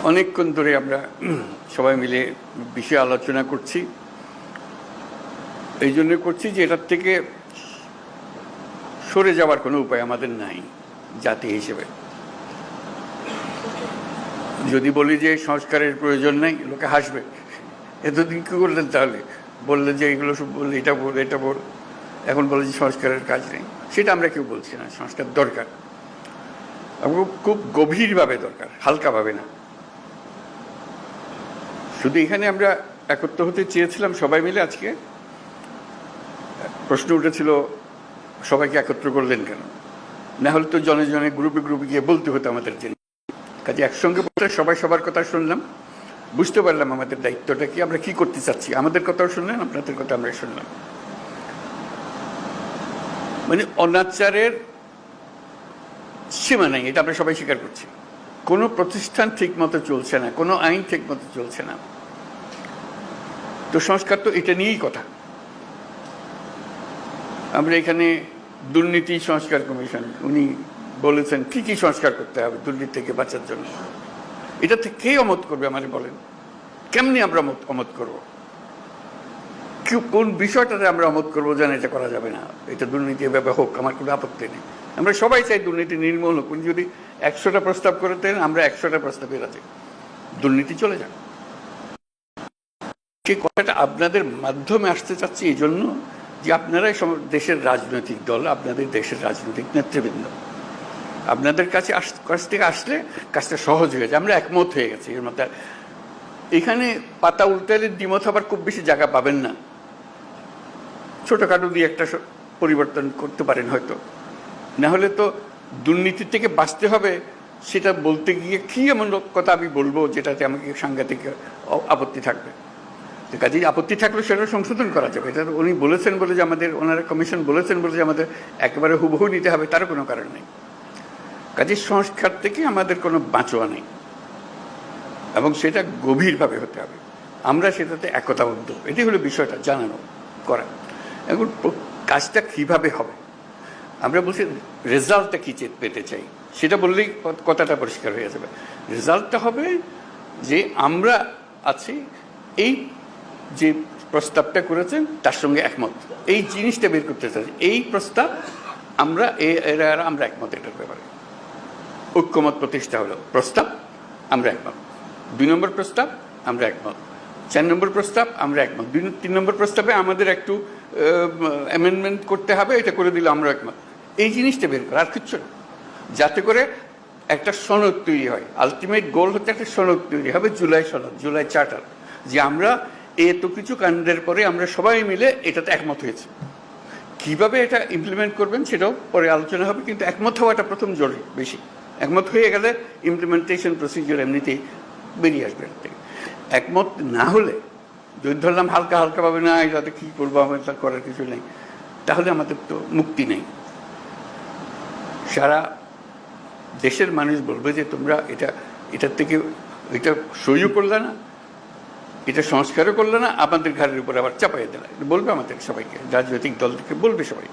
অনেকক্ষণ ধরে আমরা সবাই মিলে বিষয়ে আলোচনা করছি। এই জন্য করছি যে এটার থেকে সরে যাওয়ার কোনো উপায় আমাদের নাই জাতি হিসেবে। যদি বলি যে সংস্কারের প্রয়োজন নেই, লোকে হাসবে। এতদিন কী করলেন তাহলে? বললেন যে এগুলো সব বললে, এটা বল এটা বল, এখন বলে যে সংস্কারের কাজ নেই। সেটা আমরা কেউ বলছি না। সংস্কার দরকার, খুব গভীরভাবে দরকার, হালকাভাবে না। শুধু এখানে আমরা একত্র হতে চেয়েছিলাম সবাই মিলে। আজকে প্রশ্ন উঠেছিল সবাইকে একত্র করলেন কেন? না হলে তো জনে জনে গ্রুপে গ্রুপে গিয়ে বলতে হতো আমাদের জন্য। কাজে একসঙ্গে বলতে সবাই সবার কথা শুনলাম, বুঝতে পারলাম আমাদের দায়িত্বটা কি, আমরা কি করতে চাচ্ছি। আমাদের কথাও শুনলেন, আপনাদের কথা আমরা শুনলাম। মানে অনাচারের সীমা নাই, এটা আমরা সবাই স্বীকার করছি। কোনো প্রতিষ্ঠান ঠিক মতো চলছে না, কোনো আইন ঠিক মতো চলছে না। তো সংস্কার তো এটা নিয়েই কথা। আমরা এখানে দুর্নীতি সংস্কার কমিশন, উনি বলেছেন কি কি সংস্কার করতে হবে দুর্নীতি থেকে বাঁচার জন্য। এটা থেকে কে অমত করবে আমাদের বলেন? কেমনি আমরা অমত করবো? কোন বিষয়টাতে আমরা অমত করবো যেন এটা করা যাবে না, এটা দুর্নীতি এভাবে হোক, আমার কোনো আপত্তি নেই। আমরা সবাই চাই দুর্নীতি নির্মূল হোক। উনি যদি 100টা প্রস্তাব করে দেন, আমরা 100টা প্রস্তাবে রাজি, দুর্নীতি চলে যাক। সেই কথাটা আপনাদের মাধ্যমে আসতে চাচ্ছি এই জন্য যে আপনারাই দেশের রাজনৈতিক দল, আপনাদের দেশের রাজনৈতিক নেতৃবৃন্দ, আপনাদের কাছে কাছ থেকে আসলে কাজটা সহজ হয়ে যায়। আমরা একমত হয়ে গেছি এর মধ্যে। এখানে পাতা উল্টালে দ্বিমত হবার খুব বেশি জায়গা পাবেন না। ছোটোখাটো দিয়ে একটা পরিবর্তন করতে পারেন হয়তো। না হলে তো দুর্নীতির থেকে বাঁচতে হবে, সেটা বলতে গিয়ে কী এমন কথা আমি বলবো যেটাতে আমাকে সাংঘাতিক আপত্তি থাকবে। কাজেই আপত্তি থাকলে সেটা সংশোধন করা যাবে। এটা উনি বলেছেন বলে যে আমাদের, ওনারা কমিশন বলেছেন বলে যে আমাদের একেবারে হুবহু নিতে হবে তারও কোনো কারণ নেই। কাজেই সংস্কার থেকে আমাদের কোনো বাঁচোয়া নেই, এবং সেটা গভীরভাবে হতে হবে। আমরা সেটাতে একতাবদ্ধ, এটাই হলো বিষয়টা, জানানো করা। এখন কাজটা কীভাবে হবে? আমরা বলছি রেজাল্টটা কী পেতে চাই, সেটা বললেই কথাটা পরিষ্কার হয়ে যাবে। রেজাল্টটা হবে যে আমরা আছি, এই যে প্রস্তাবটা করেছেন তার সঙ্গে একমত, এই জিনিসটা বের করতে চাই। এই প্রস্তাব আমরা আমরা একমত, এটার ব্যাপারে ঐক্যমত প্রতিষ্ঠা হলো। প্রস্তাব আমরা একমত, 2 নম্বর প্রস্তাব আমরা একমত, 4 নম্বর প্রস্তাব আমরা একমত, 3 নম্বর প্রস্তাবে আমাদের একটু অ্যামেন্ডমেন্ট করতে হবে, এটা করে দিলে আমরা একমত। এই জিনিসটা বের করা, আর কিচ্ছু না। যাতে করে একটা সনদ তৈরি হয়। আলটিমেট গোল হচ্ছে একটা সনদ তৈরি হবে, জুলাই সনদ, জুলাই চার্টার, যে আমরা এত কিছু কাণ্ডের পরে আমরা সবাই মিলে এটাতে একমত হয়েছে। কিভাবে এটা ইমপ্লিমেন্ট করবেন সেটাও পরে আলোচনা হবে, কিন্তু একমত হওয়াটা প্রথম জরুরি বেশি। একমত হয়ে গেলে ইমপ্লিমেন্টেশন প্রসিডিওর এমনিতেই বেরিয়ে আসবে। একমত না হলে, যদি ধরলাম হালকা হালকাভাবে, না এটাতে কী করবো, আমাদের করার কিছু নেই, তাহলে আমাদের তো মুক্তি নেই। সারা দেশের মানুষ বলবে যে তোমরা এটার থেকে এটা সইও করলে না, এটা সংস্কারও করলে না, আমাদের ঘরের উপর আবার চাপাই দিলে, বলবে আমাদের সবাইকে, রাজনৈতিক দল থেকে বলবে সবাই।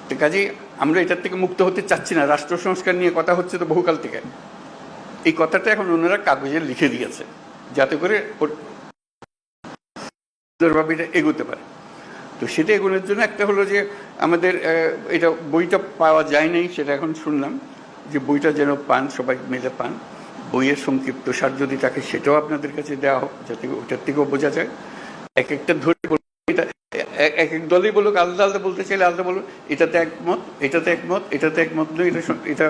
তো কাজেই আমরা এটার থেকে মুক্ত হতে চাচ্ছি না। রাষ্ট্র সংস্কার নিয়ে কথা হচ্ছে তো বহুকাল থেকে। এই কথাটা এখন ওনারা কাগজে লিখে দিয়েছে যাতে করে সুন্দরভাবে এটা এগোতে পারে। তো সেটা এগোনোর জন্য একটা হলো যে আমাদের এটা বইটা পাওয়া যায় নাই, সেটা এখন শুনলাম যে বইটা যেন পান, সবাই মিলে পান। বইয়ের সংক্ষিপ্ত সার যদি থাকে সেটাও আপনাদের কাছে দেওয়া হোক, যাতে ওটার থেকেও বোঝা যায়। এক একটা ধরে এটা এক এক দলই বলুক, আলাদা আলাদা বলতে চাইলে আলাদা বলুক, এটাতে একমত, এটাতে একমত, এটাতে একমত নয়, এটা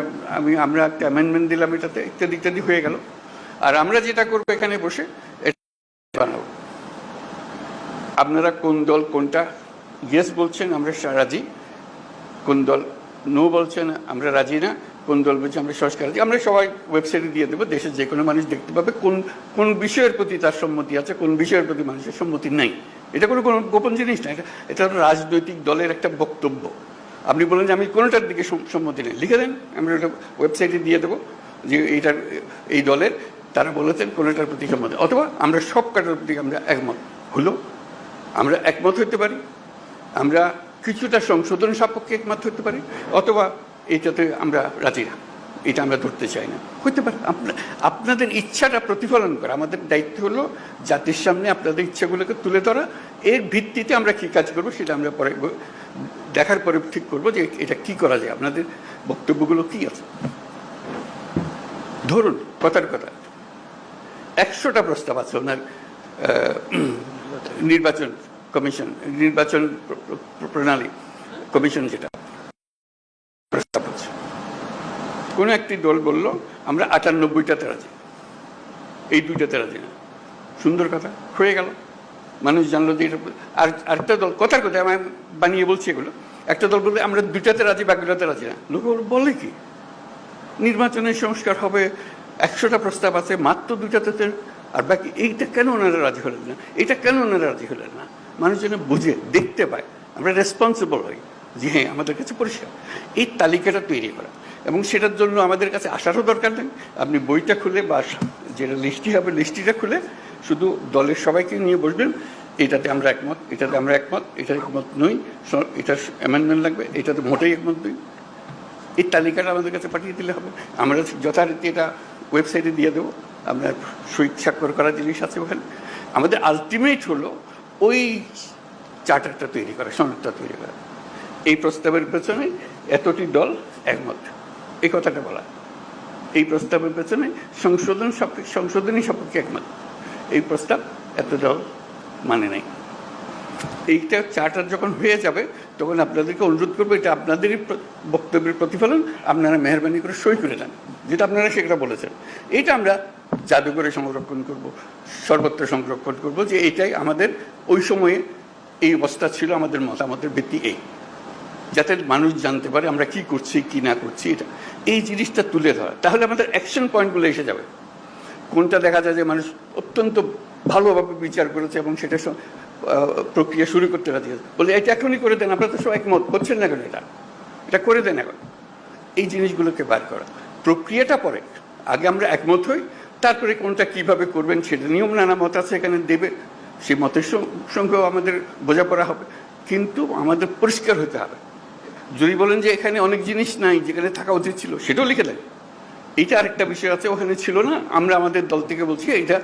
আমরা একটা অ্যামেন্ডমেন্ট দিলাম এটাতে, ইত্যাদি ইত্যাদি হয়ে গেল। আর আমরা যেটা করবো এখানে বসে এটা বানাবো। আপনারা কোন দল কোনটা ইয়েস বলছেন আমরা রাজি, কোন দল নো বলছেন আমরা রাজি না, কোন দল বলছে আমরা সংস্কার রাজি, আমরা সবাই ওয়েবসাইটে দিয়ে দেবো। দেশের যে কোনো মানুষ দেখতে পাবে কোন কোন বিষয়ের প্রতি তার সম্মতি আছে, কোন বিষয়ের প্রতি মানুষের সম্মতি নেই। এটা কোনো গোপন জিনিস না, এটা রাজনৈতিক দলের একটা বক্তব্য। আপনি বলেন যে আমি কোনোটার দিকে সম্মতি নেই, লিখে দেন, আমরা ওটা ওয়েবসাইটে দিয়ে দেবো যে এইটার এই দলের তারা বলেছেন কোনোটার প্রতি সম্মতি, অথবা আমরা সব কাটার প্রতি আমরা একমত হলো। আমরা একমত হতে পারি, আমরা কিছুটা সংশোধন সাপেক্ষে একমত হতে পারি, অথবা এইটাতে আমরা রাজি না, এটা আমরা ধরতে চাই না। হতে পারে আপনাদের ইচ্ছাটা প্রতিফলন করা, আমাদের দায়িত্ব হলো জাতির সামনে আপনাদের ইচ্ছাগুলোকে তুলে ধরা, এর ভিত্তিতে আমরা কী কাজ করবো সেটা আমরা পরে দেখার পরে ঠিক করবো যে এটা কি করা যায়, আপনাদের বক্তব্যগুলো কি আছে। ধরুন কথার কথা 100টা প্রস্তাব আছে ওনার নির্বাচন কমিশন, নির্বাচন প্রণালী কমিশন, যেটা প্রস্তাব আছে। কোনো একটি দল বলল আমরা 98টাতে রাজি, এই 2টাতে রাজি না। সুন্দর কথা, হয়ে গেল, মানুষ জানলো যে এটা। আর আরেকটা দল, কথার কথা আমি বানিয়ে বলছি এগুলো, একটা দল বলবে আমরা 2টাতে রাজি, বাকিটাতে রাজি না। লোক বলে কি নির্বাচনের সংস্কার হবে, 100টা প্রস্তাব আছে, মাত্র 2টাতে আর বাকি। এইটা কেন ওনারা রাজি হলেন না, এটা কেন ওনারা রাজি হলেন না? মানুষ যেন বুঝে দেখতে পায়, আমরা রেসপন্সিবল হই যে হ্যাঁ আমাদের কাছে পরিষ্কার। এই তালিকাটা তৈরি করা, এবং সেটার জন্য আমাদের কাছে আসারও দরকার নেই। আপনি বইটা খুলে বা যেটা লিস্টি হবে লিস্টিটা খুলে শুধু দলের সবাইকে নিয়ে বসবেন, এটাতে আমরা একমত, এটাতে আমরা একমত, এটা একমত নই, এটার অ্যামেন্ডমেন্ট লাগবে, এটাতে মোটেই একমত নই। এই তালিকাটা আমাদের কাছে পাঠিয়ে দিলে হবে, আমরা যথারীতি এটা ওয়েবসাইটে দিয়ে দেবো। আপনার সই স্বাক্ষর করা জিনিস আছে ওখানে। আমাদের আলটিমেট হলো ওই চার্টারটা তৈরি করা, সনদটা তৈরি করা। এই প্রস্তাবের পেছনে এতটি দল একমত, এই কথাটা বলা। এই প্রস্তাবের পেছনে সংশোধনী সপক্ষে একমত, এই প্রস্তাব এত দল মানে নাই। এইটা চার্টার যখন হয়ে যাবে তখন আপনাদেরকে অনুরোধ করবো, এটা আপনাদেরই বক্তব্যের প্রতিফলন, আপনারা মেহরবানি করে সই করে দেন, যেটা আপনারা সেটা বলেছেন। এটা আমরা জাদুঘরে সংরক্ষণ করব, সর্বত্র সংরক্ষণ করব, যে এটাই আমাদের ওই সময়ে এই অবস্থা ছিল, আমাদের মতামতের ভিত্তি এই, যাতে মানুষ জানতে পারে আমরা কি করছি কি না করছি। এটা এই জিনিসটা তুলে ধরা, তাহলে আমাদের অ্যাকশন পয়েন্টগুলো এসে যাবে। কোনটা দেখা যায় যে মানুষ অত্যন্ত ভালোভাবে বিচার করেছে এবং সেটা প্রক্রিয়া শুরু করতে রাজি আছে, বলে এটা এখনই করে দেন, আপনারা তো সব একমত হচ্ছেন না কেন, এটা করে দেন এখন। এই জিনিসগুলোকে বার করা, প্রক্রিয়াটা পরে, আগে আমরা একমত হই, তারপরে কোনটা কিভাবে করবেন সেটা নিয়ম নানা মত আছে এখানে দেবে, সেই মতের সঙ্গেও আমাদের বোঝাপড়া হবে, কিন্তু আমাদের পরিষ্কার হতে হবে। যদি বলেন যে এখানে অনেক জিনিস নাই যেখানে থাকা উচিত ছিল, সেটাও লিখে দেন। এইটা আরেকটা বিষয় আছে, ওখানে ছিল না, আমরা আমাদের দল থেকে বলছি এইটা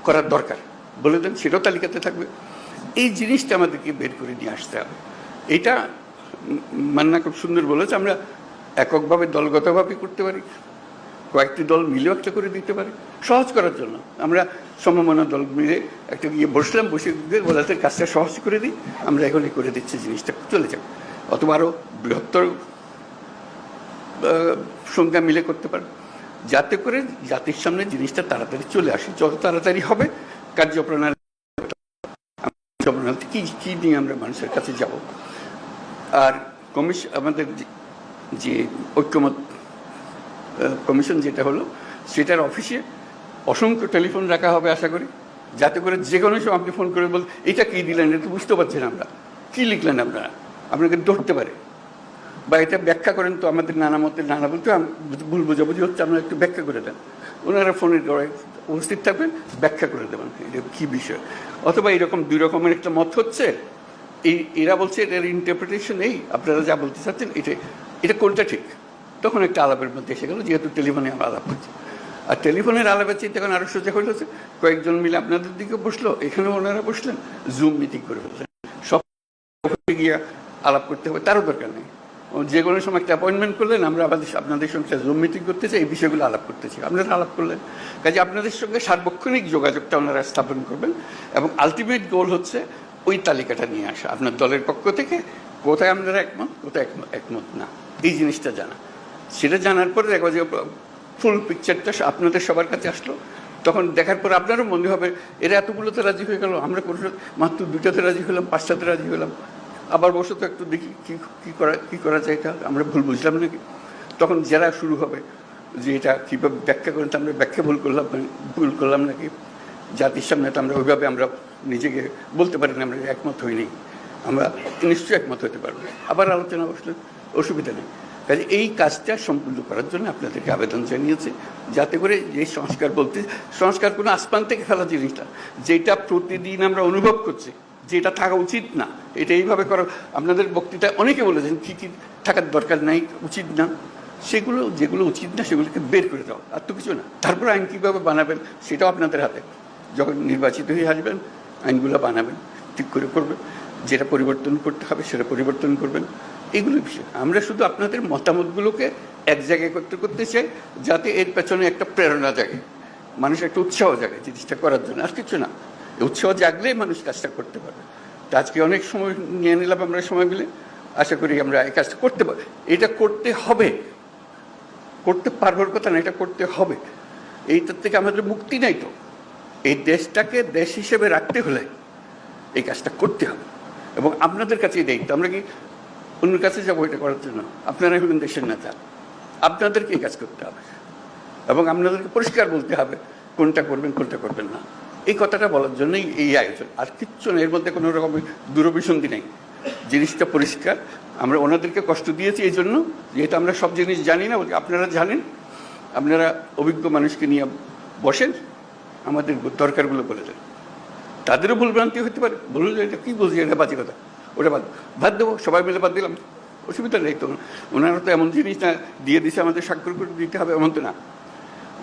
করার দরকার, বলে দেন, সেটাও তালিকাতে থাকবে। এই জিনিসটা আমাদেরকে বের করে নিয়ে আসতে হবে। এটা মান্না খুব সুন্দর বলেছে, আমরা এককভাবে দলগতভাবে করতে পারি, কয়েকটি দল মিলেও একটা করে দিতে পারি, সহজ করার জন্য। আমরা সমমনা দল মিলে একটা গিয়ে বসলাম, বসে ওদের কাজটা সহজ করে দিই, আমরা এখনই করে দিচ্ছি, জিনিসটা চলে যাবে। অথবা আরও বৃহত্তর সংখ্যা মিলে করতে পারে, যাতে করে জাতির সামনে জিনিসটা তাড়াতাড়ি চলে আসে। যত তাড়াতাড়ি হবে কার্যপ্রণালী কি কী নিয়ে আমরা মানুষের কাছে যাব। আর কমিশন, আমাদের যে ঐক্যমত কমিশন যেটা হলো, সেটার অফিসে অসংখ্য টেলিফোন রাখা হবে আশা করি, যাতে করে যে কোনো সময় আপনি ফোন করে বল এটা কী দিলেন, এটা বুঝতে পারছেন আমরা, কী লিখলেন আপনারা, আপনাকে ধরতে পারে, বা এটা ব্যাখ্যা করেন তো, আমাদের নানা মতের নানা বলতে ভুল বোঝাবুঝি হচ্ছে, আপনারা একটু ব্যাখ্যা করে দেন। ওনারা ফোনের উপস্থিত থাকবেন, ব্যাখ্যা করে দেবেন এটা কী বিষয়। অথবা এইরকম 2 রকমের একটা মত হচ্ছে, এরা বলছে এটার ইন্টারপ্রিটেশন এই, আপনারা যা বলতে চাচ্ছেন এটা কোনটা ঠিক, তখন একটা আলাপের মধ্যে এসে গেল, যেহেতু টেলিফোনে আমরা আলাপ করছি। আর টেলিফোনের আলাপের চেয়ে তখন আরও সোজা হয়েছে, কয়েকজন মিলে আপনাদের দিকে বসলো, এখানেও ওনারা বসলেন, জুম মিটিং করে ফেললেন, সব গিয়ে আলাপ করতে হবে তারও দরকার নেই। যে কোনো সময় একটা অ্যাপয়েন্টমেন্ট করলেন, আমরা আপনাদের সঙ্গে জুম মিটিং করতে চাই, এই বিষয়গুলো আলাপ করতে চাই, আপনারা আলাপ করলেন। কাজে আপনাদের সঙ্গে সার্বক্ষণিক যোগাযোগটা ওনারা স্থাপন করবেন, এবং আলটিমেট গোল হচ্ছে ওই তালিকাটা নিয়ে আসা আপনার দলের পক্ষ থেকে, কোথায় আপনারা একমত, কোথায় একমত না, এই জিনিসটা জানা। সেটা জানার পরে দেখো যে ফুল পিকচারটা আপনাদের সবার কাছে আসলো, তখন দেখার পর আপনারও মনে হবে এরা এতগুলোতে রাজি হয়ে গেল, আমরা কোনো মাত্র 2টাতে রাজি হলাম, 5টাতে রাজি হলাম, আবার বসে তো একটু দেখি কী করা যায়, এটা আমরা ভুল বুঝলাম নাকি। তখন যারা শুরু হবে যে এটা কীভাবে ব্যাখ্যা করেন, তো আমরা ব্যাখ্যা ভুল করলাম নাকি, জাতির সামনে তো আমরা ওইভাবে আমরা নিজেকে বলতে পারি না আমরা একমত হইনি, আমরা নিশ্চয়ই একমত হতে পারবো, আবার আলোচনা বসলে অসুবিধা নেই। কাজে এই কাজটা সম্পূর্ণ করার জন্য আপনাদেরকে আবেদন জানিয়েছে, যাতে করে যে সংস্কার কোনো আসমান থেকে ফেলা জিনিসটা, যেটা প্রতিদিন আমরা অনুভব করছি যেটা থাকা উচিত না, এটা এইভাবে করা। আপনাদের বক্তৃতায় অনেকে বলেছেন কী কী থাকার দরকার নাই, উচিত না, সেগুলো যেগুলো উচিত না সেগুলোকে বের করে দেওয়া, আর তো কিছু না। তারপর আইন কীভাবে বানাবেন সেটাও আপনাদের হাতে, যখন নির্বাচিত হয়ে আসবেন আইনগুলো বানাবেন, ঠিক করে করবেন, যেটা পরিবর্তন করতে হবে সেটা পরিবর্তন করবেন, এগুলো বিষয়। আমরা শুধু আপনাদের মতামতগুলোকে এক জায়গায় করতে করতে চাই, যাতে এর পেছনে একটা প্রেরণা জাগে, মানুষ একটা উৎসাহ জাগে জিনিসটা করার জন্য, আর কিছু না। উৎসাহ জাগলেই মানুষ কাজটা করতে পারবে। তো আজকে অনেক সময় নিয়ে নিলাম আমরা সময় মিলে, আশা করি আমরা এই কাজটা করতে পারি। এটা করতে হবে, করতে পারবার কথা না, এটা করতে হবে। এইটার থেকে আমাদের মুক্তি নাই। তো এই দেশটাকে দেশ হিসেবে রাখতে হলে এই কাজটা করতে হবে, এবং আপনাদের কাছেই দায়িত্ব। আমরা কি অন্যের কাছে যাবো এটা করার জন্য? আপনারাই হলেন দেশের নেতা, আপনাদেরকে এই কাজ করতে হবে, এবং আপনাদেরকে পরিষ্কার বলতে হবে কোনটা করবেন কোনটা করবেন না। এই কথাটা বলার জন্যই এই আয়োজন, আর কিচ্ছু না। এর মধ্যে কোনো রকমের দূরভিসন্ধি নেই, জিনিসটা পরিষ্কার। আমরা ওনাদেরকে কষ্ট দিয়েছি এই জন্য, যেহেতু আমরা সব জিনিস জানি না, আপনারা জানেন, আপনারা অভিজ্ঞ মানুষকে নিয়ে বসেন, আমাদের দরকারগুলো বলে দেন। তাদেরও ভুলভ্রান্তি হতে পারে, বলুন এটা কী বলছি, এটা বাজে কথা, ওটা বাদ দেবো, সবাই মিলে বাদ দিলাম, অসুবিধা নেই তো। ওনারা তো এমন জিনিস না দিয়ে দিছে আমাদের স্বাক্ষর করে দিতে হবে এমন তো না।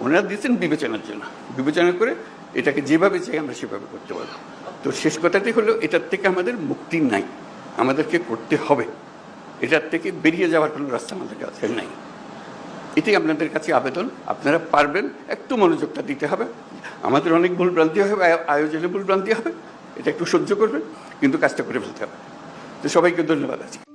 ওনারা দিয়েছেন বিবেচনার জন্য, বিবেচনা করে এটাকে যেভাবে চাই আমরা সেভাবে করতে পারবো। তো শেষ কথাটি হলো, এটার থেকে আমাদের মুক্তি নাই, আমাদেরকে করতে হবে। এটার থেকে বেরিয়ে যাওয়ার কোনো রাস্তা আমাদের কাছে নাই। এটাই আপনাদের কাছে আবেদন, আপনারা পারবেন, একটু মনোযোগটা দিতে হবে। আমাদের অনেক ভুলভ্রান্তি হবে, আয়োজনে ভুলভ্রান্তি হবে, এটা একটু সহ্য করবেন, কিন্তু কাজটা করে ফেলতে হবে। তো সবাইকে ধন্যবাদ আছে।